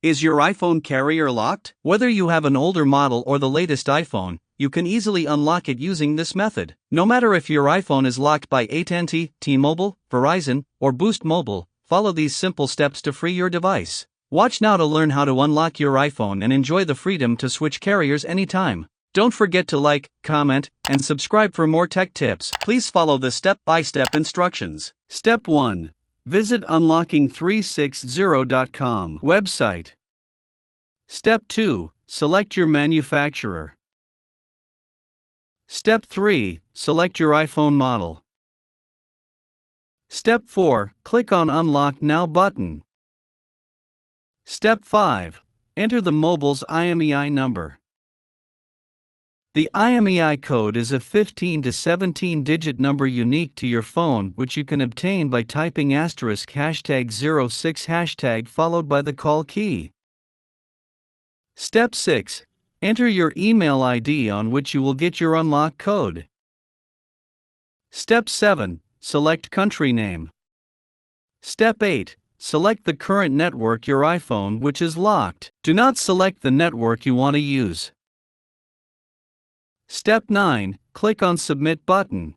Is your iPhone carrier locked? Whether you have an older model or the latest iPhone, you can easily unlock it using this method. No matter if your iPhone is locked by AT&T, T-Mobile, Verizon, or Boost Mobile, follow these simple steps to free your device. Watch now to learn how to unlock your iPhone and enjoy the freedom to switch carriers anytime. Don't forget to like, comment, and subscribe for more tech tips. Please follow the step-by-step instructions. Step 1. Visit unlocking360.com website. Step 2. Select your manufacturer. Step 3. Select your iPhone model. Step 4. Click on Unlock Now button. Step 5. Enter the mobile's IMEI number. The IMEI code is a 15 to 17-digit number unique to your phone, which you can obtain by typing ##06# followed by the call key. Step 6. Enter your email ID on which you will get your unlock code. Step 7. Select country name. Step 8. Select the current network your iPhone which is locked. Do not select the network you want to use. Step 9. Click on Submit button.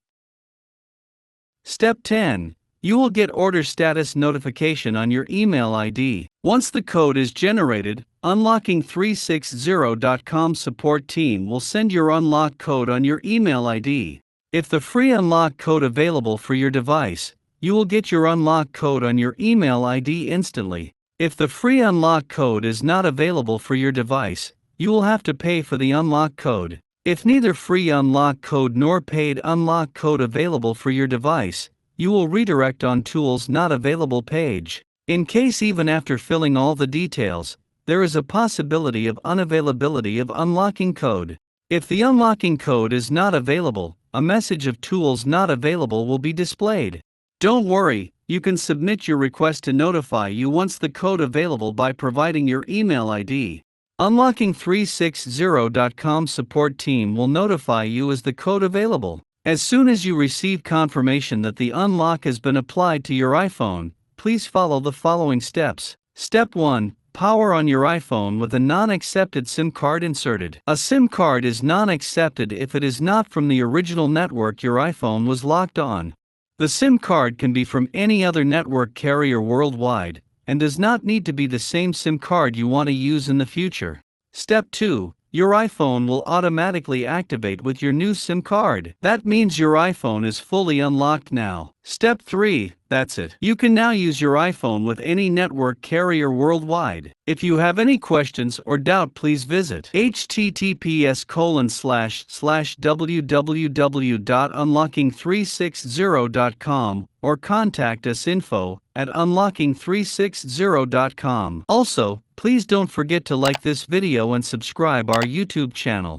Step 10. You will get order status notification on your email ID. Once the code is generated, Unlocking360.com support team will send your unlock code on your email ID. If the free unlock code available for your device, you will get your unlock code on your email ID instantly. If the free unlock code is not available for your device, you will have to pay for the unlock code. If neither free unlock code nor paid unlock code available for your device, you will redirect on Tools Not Available page. In case even after filling all the details, there is a possibility of unavailability of unlocking code. If the unlocking code is not available, a message of Tools Not Available will be displayed. Don't worry, you can submit your request to notify you once the code available by providing your email ID. Unlocking360.com support team will notify you as the code available. As soon as you receive confirmation that the unlock has been applied to your iPhone, please follow the following steps. Step 1. Power on your iPhone with a non-accepted SIM card inserted. A SIM card is non-accepted if it is not from the original network your iPhone was locked on. The SIM card can be from any other network carrier worldwide, and does not need to be the same SIM card you want to use in the future. Step 2. Your iPhone will automatically activate with your new SIM card. That means your iPhone is fully unlocked now. Step 3. That's it. You can now use your iPhone with any network carrier worldwide. If you have any questions or doubt, please visit https://www.unlocking360.com or contact us info@unlocking360.com. Also, please don't forget to like this video and subscribe our YouTube channel.